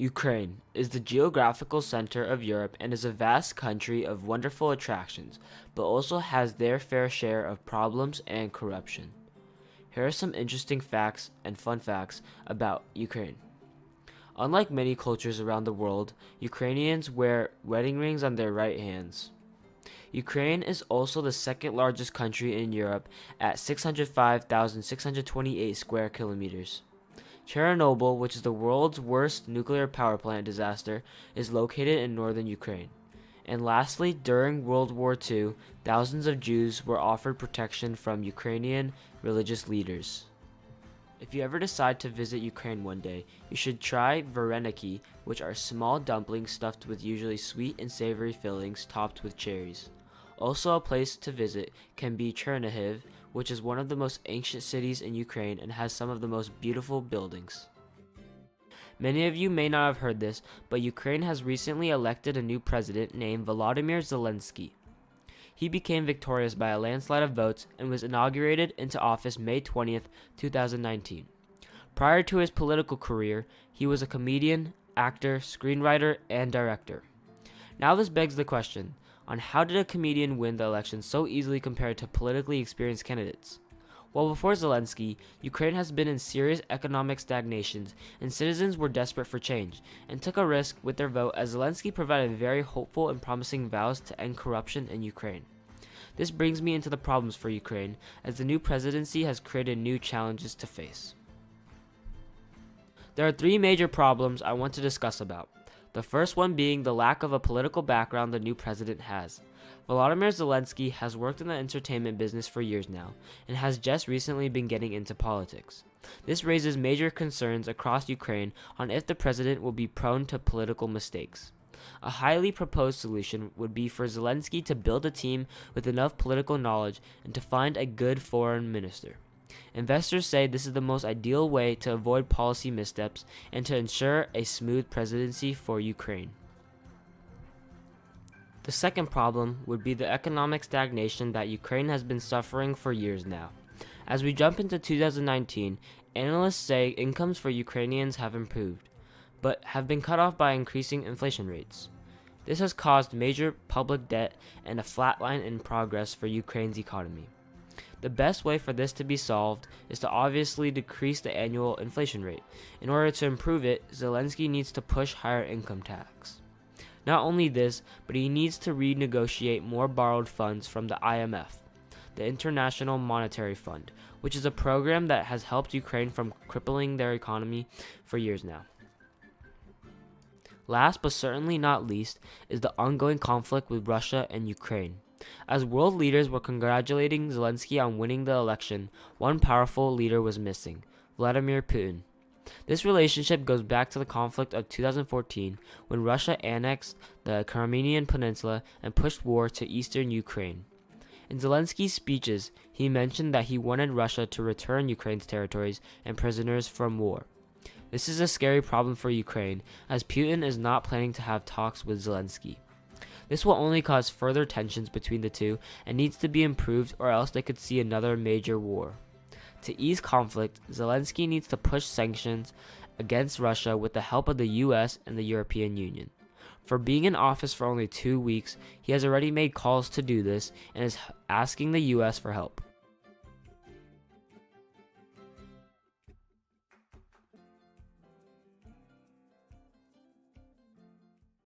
Ukraine is the geographical center of Europe and is a vast country of wonderful attractions, but also has their fair share of problems and corruption. Here are some interesting facts and fun facts about Ukraine. Unlike many cultures around the world, Ukrainians wear wedding rings on their right hands. Ukraine is also the second largest country in Europe at 605,628 square kilometers. Chernobyl, which is the world's worst nuclear power plant disaster, is located in northern Ukraine. And lastly, during World War II, thousands of Jews were offered protection from Ukrainian religious leaders. If you ever decide to visit Ukraine one day, you should try vareniki, which are small dumplings stuffed with usually sweet and savory fillings topped with cherries. Also a place to visit can be Chernihiv, which is one of the most ancient cities in Ukraine and has some of the most beautiful buildings. Many of you may not have heard this, but Ukraine has recently elected a new president named Volodymyr Zelensky. He became victorious by a landslide of votes and was inaugurated into office May 20th, 2019. Prior to his political career, he was a comedian, actor, screenwriter, and director. Now this begs the question, on how did a comedian win the election so easily compared to politically experienced candidates? Well, before Zelensky, Ukraine has been in serious economic stagnation, and citizens were desperate for change, and took a risk with their vote as Zelensky provided very hopeful and promising vows to end corruption in Ukraine. This brings me into the problems for Ukraine, as the new presidency has created new challenges to face. There are three major problems I want to discuss about. The first one being the lack of a political background the new president has. Volodymyr Zelensky has worked in the entertainment business for years now, and has just recently been getting into politics. This raises major concerns across Ukraine on if the president will be prone to political mistakes. A highly proposed solution would be for Zelensky to build a team with enough political knowledge and to find a good foreign minister. Investors say this is the most ideal way to avoid policy missteps and to ensure a smooth presidency for Ukraine. The second problem would be the economic stagnation that Ukraine has been suffering for years now. As we jump into 2019, analysts say incomes for Ukrainians have improved, but have been cut off by increasing inflation rates. This has caused major public debt and a flatline in progress for Ukraine's economy. The best way for this to be solved is to obviously decrease the annual inflation rate. In order to improve it, Zelensky needs to push higher income tax. Not only this, but he needs to renegotiate more borrowed funds from the IMF, the International Monetary Fund, which is a program that has helped Ukraine from crippling their economy for years now. Last but certainly not least is the ongoing conflict with Russia and Ukraine. As world leaders were congratulating Zelensky on winning the election, one powerful leader was missing, Vladimir Putin. This relationship goes back to the conflict of 2014 when Russia annexed the Crimean Peninsula and pushed war to eastern Ukraine. In Zelensky's speeches, he mentioned that he wanted Russia to return Ukraine's territories and prisoners from war. This is a scary problem for Ukraine, as Putin is not planning to have talks with Zelensky. This will only cause further tensions between the two and needs to be improved, or else they could see another major war. To ease conflict, Zelensky needs to push sanctions against Russia with the help of the US and the European Union. For being in office for only 2 weeks, he has already made calls to do this and is asking the US for help.